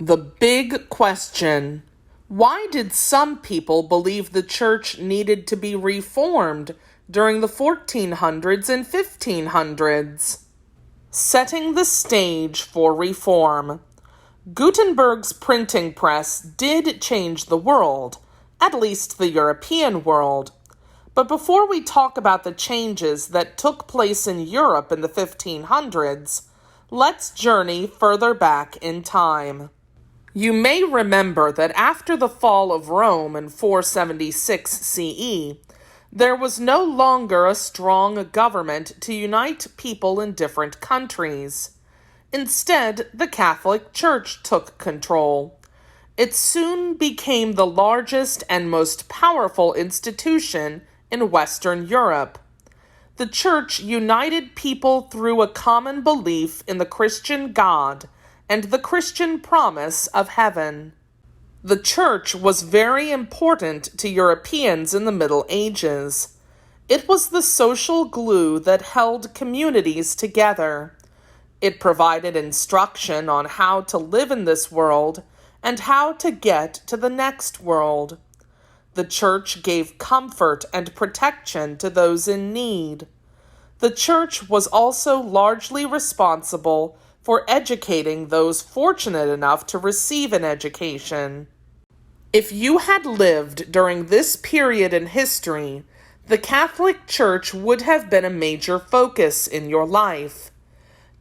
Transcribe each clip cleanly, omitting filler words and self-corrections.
The big question: why did some people believe the church needed to be reformed during the 1400s and 1500s? Setting the stage for reform. Gutenberg's printing press did change the world, at least the European world. But before we talk about the changes that took place in Europe in the 1500s, let's journey further back in time. You may remember that after the fall of Rome in 476 CE, there was no longer a strong government to unite people in different countries. Instead, the Catholic Church took control. It soon became the largest and most powerful institution in Western Europe. The Church united people through a common belief in the Christian God and the Christian promise of heaven. The Church was very important to Europeans in the Middle Ages. It was the social glue that held communities together. It provided instruction on how to live in this world and how to get to the next world. The Church gave comfort and protection to those in need. The Church was also largely responsible for educating those fortunate enough to receive an education. If you had lived during this period in history, the Catholic Church would have been a major focus in your life.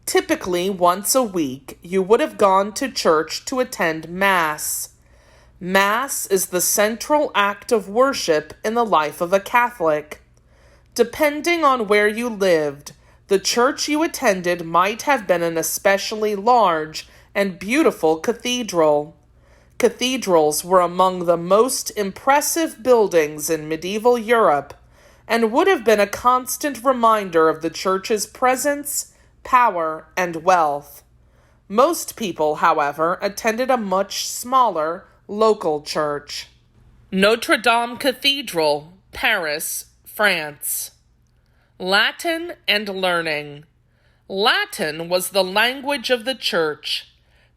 Typically, once a week, you would have gone to church to attend Mass. Mass is the central act of worship in the life of a Catholic. Depending on where you lived, the church you attended might have been an especially large and beautiful cathedral. Cathedrals were among the most impressive buildings in medieval Europe and would have been a constant reminder of the church's presence, power, and wealth. Most people, however, attended a much smaller local church. Notre Dame Cathedral, Paris, France. Latin and learning. Latin was the language of the church.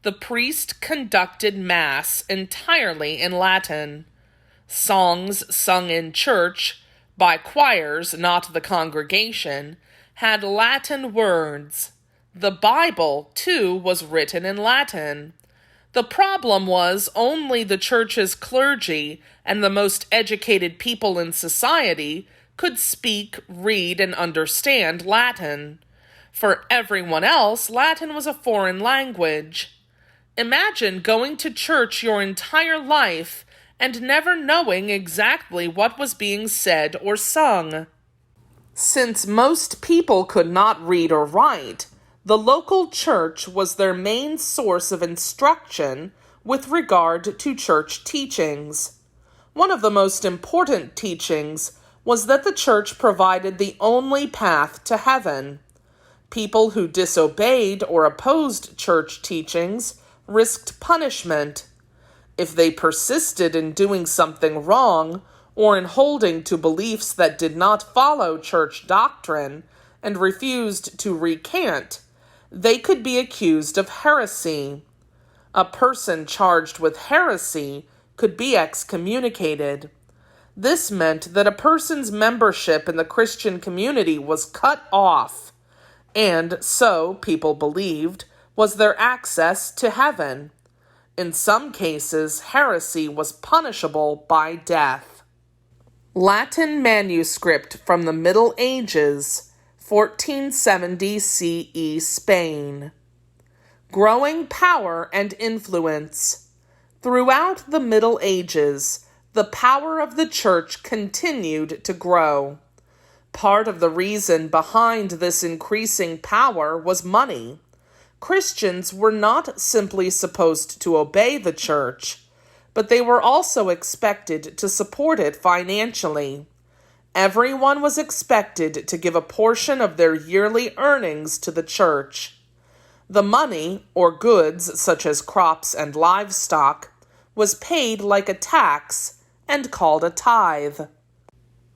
The priest conducted Mass entirely in Latin. Songs sung in church, by choirs, not the congregation, had Latin words. The Bible, too, was written in Latin. The problem was only the church's clergy and the most educated people in society could speak, read, and understand Latin. For everyone else, Latin was a foreign language. Imagine going to church your entire life and never knowing exactly what was being said or sung. Since most people could not read or write, the local church was their main source of instruction with regard to church teachings. One of the most important teachings was that the church provided the only path to heaven. People who disobeyed or opposed church teachings risked punishment. If they persisted in doing something wrong, or in holding to beliefs that did not follow church doctrine, and refused to recant, they could be accused of heresy. A person charged with heresy could be excommunicated. This meant that a person's membership in the Christian community was cut off, and so, people believed, was their access to heaven. In some cases, heresy was punishable by death. Latin manuscript from the Middle Ages, 1470 CE Spain. Growing power and influence. Throughout the Middle Ages, the power of the church continued to grow. Part of the reason behind this increasing power was money. Christians were not simply supposed to obey the church, but they were also expected to support it financially. Everyone was expected to give a portion of their yearly earnings to the church. The money, or goods such as crops and livestock, was paid like a tax and called a tithe.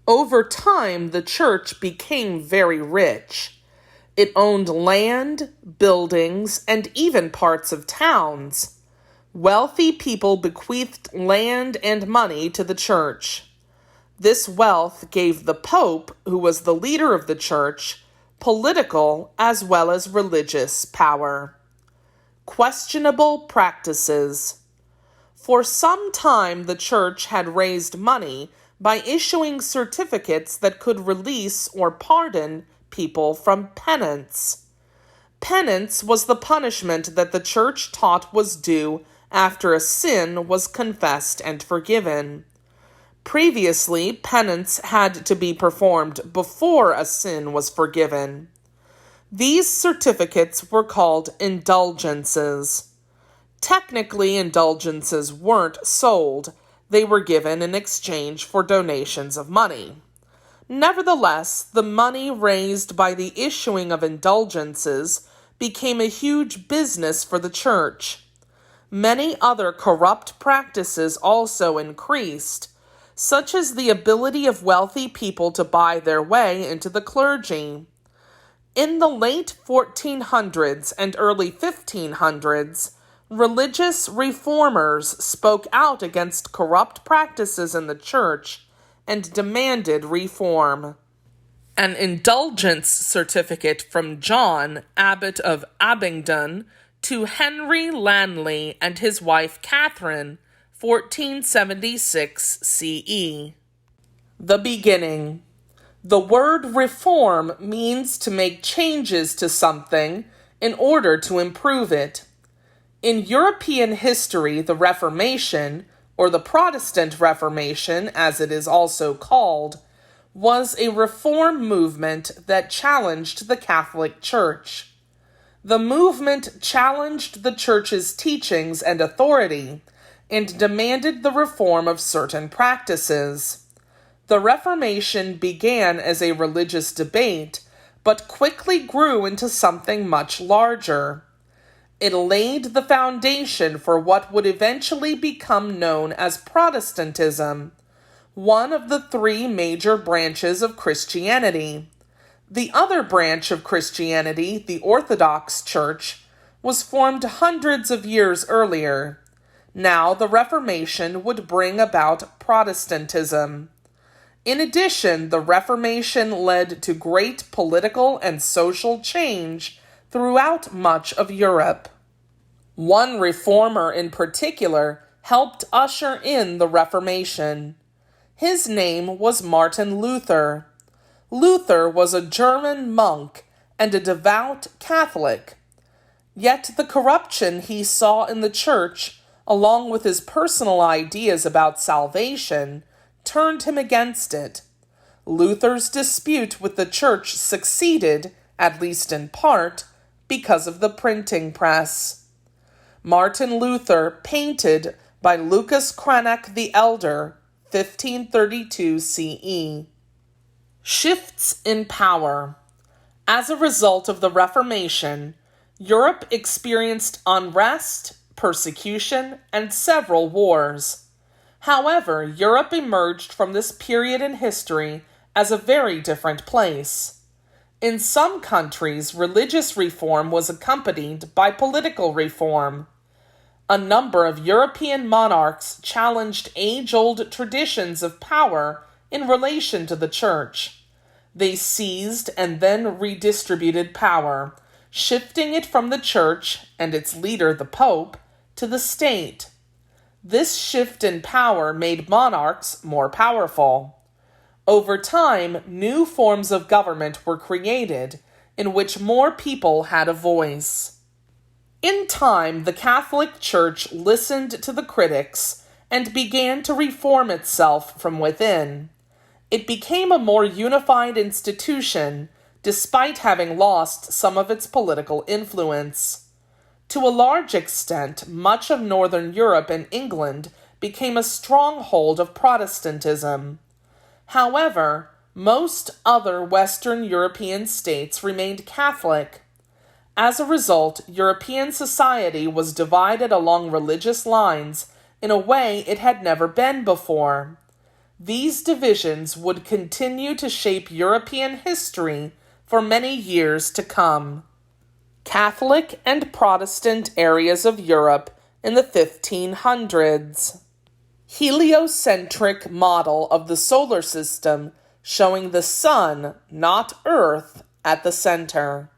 Over time, the church became very rich. It owned land, buildings, and even parts of towns. Wealthy people bequeathed land and money to the church. This wealth gave the Pope, who was the leader of the church, political as well as religious power. Questionable practices. For some time, the church had raised money by issuing certificates that could release or pardon people from penance. Penance was the punishment that the church taught was due after a sin was confessed and forgiven. Previously, penance had to be performed before a sin was forgiven. These certificates were called indulgences. Technically, indulgences weren't sold. They were given in exchange for donations of money. Nevertheless, the money raised by the issuing of indulgences became a huge business for the church. Many other corrupt practices also increased, such as the ability of wealthy people to buy their way into the clergy. In the late 1400s and early 1500s, religious reformers spoke out against corrupt practices in the church and demanded reform. An indulgence certificate from John, Abbot of Abingdon, to Henry Lanley and his wife Catherine, 1476 CE. The beginning. The word reform means to make changes to something in order to improve it. In European history, the Reformation, or the Protestant Reformation as it is also called, was a reform movement that challenged the Catholic Church. The movement challenged the Church's teachings and authority and demanded the reform of certain practices. The Reformation began as a religious debate, but quickly grew into something much larger. It laid the foundation for what would eventually become known as Protestantism, one of the three major branches of Christianity. The other branch of Christianity, the Orthodox Church, was formed hundreds of years earlier. Now the Reformation would bring about Protestantism. In addition, the Reformation led to great political and social change throughout much of Europe. One reformer in particular helped usher in the Reformation. His name was Martin Luther. Luther was a German monk and a devout Catholic. Yet the corruption he saw in the church, along with his personal ideas about salvation, turned him against it. Luther's dispute with the church succeeded, at least in part, because of the printing press. Martin Luther, painted by Lucas Cranach the Elder, 1532 CE. Shifts in power. As a result of the Reformation, Europe experienced unrest, persecution, and several wars. However, Europe emerged from this period in history as a very different place. In some countries, religious reform was accompanied by political reform. A number of European monarchs challenged age-old traditions of power in relation to the church. They seized and then redistributed power, shifting it from the church and its leader, the Pope, to the state. This shift in power made monarchs more powerful. Over time, new forms of government were created in which more people had a voice. In time, the Catholic Church listened to the critics and began to reform itself from within. It became a more unified institution, despite having lost some of its political influence. To a large extent, much of Northern Europe and England became a stronghold of Protestantism. However, most other Western European states remained Catholic. As a result, European society was divided along religious lines in a way it had never been before. These divisions would continue to shape European history for many years to come. Catholic and Protestant areas of Europe in the 1500s. Heliocentric model of the solar system showing the sun, not Earth, at the center.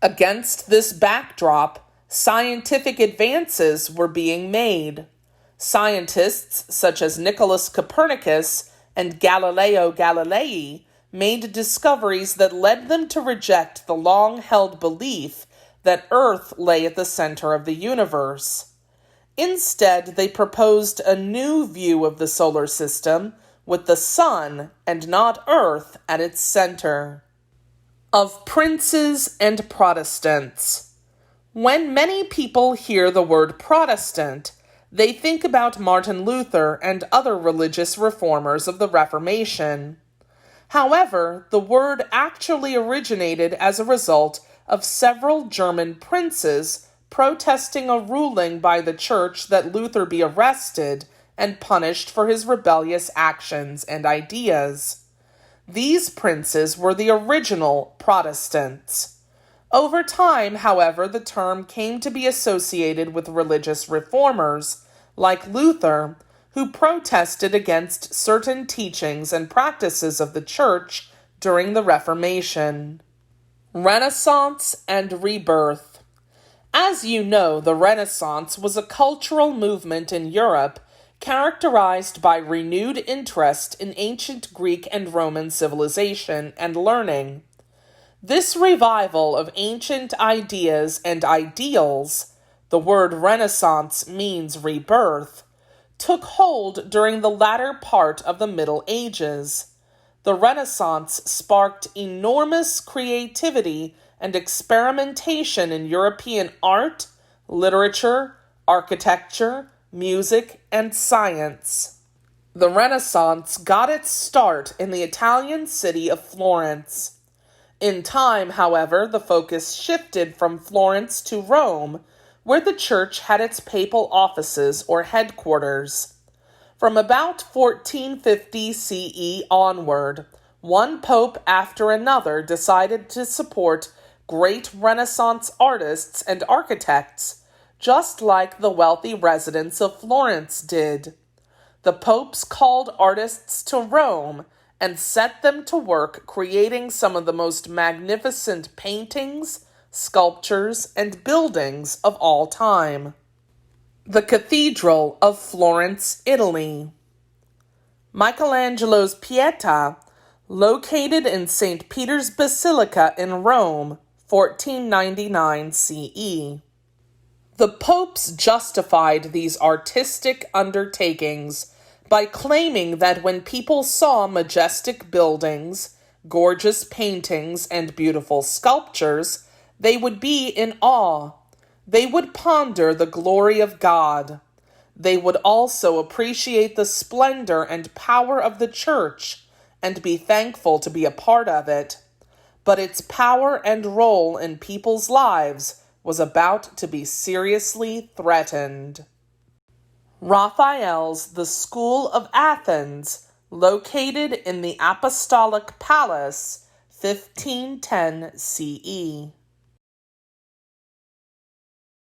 Against this backdrop, scientific advances were being made. Scientists such as Nicholas Copernicus and Galileo Galilei made discoveries that led them to reject the long-held belief that Earth lay at the center of the universe. Instead, they proposed a new view of the solar system with the sun and not Earth at its center. Of princes and Protestants. When many people hear the word Protestant, they think about Martin Luther and other religious reformers of the Reformation. However, the word actually originated as a result of several German princes protesting a ruling by the church that Luther be arrested and punished for his rebellious actions and ideas. These princes were the original Protestants. Over time, however, the term came to be associated with religious reformers, like Luther, who protested against certain teachings and practices of the Church during the Reformation. Renaissance and Rebirth. As you know, the Renaissance was a cultural movement in Europe characterized by renewed interest in ancient Greek and Roman civilization and learning. This revival of ancient ideas and ideals, the word Renaissance means rebirth, took hold during the latter part of the Middle Ages. The Renaissance sparked enormous creativity and experimentation in European art, literature, architecture, music, and science. The Renaissance got its start in the Italian city of Florence. In time, however, the focus shifted from Florence to Rome, where the church had its papal offices or headquarters. From about 1450 CE onward, one pope after another decided to support great Renaissance artists and architects, just like the wealthy residents of Florence did. The popes called artists to Rome and set them to work creating some of the most magnificent paintings, sculptures, and buildings of all time. The Cathedral of Florence, Italy. Michelangelo's Pietà, located in St. Peter's Basilica in Rome, 1499 CE. The popes justified these artistic undertakings by claiming that when people saw majestic buildings, gorgeous paintings, and beautiful sculptures, they would be in awe. They would ponder the glory of God. They would also appreciate the splendor and power of the church and be thankful to be a part of it. But its power and role in people's lives was about to be seriously threatened. Raphael's The School of Athens, located in the Apostolic Palace, 1510 CE.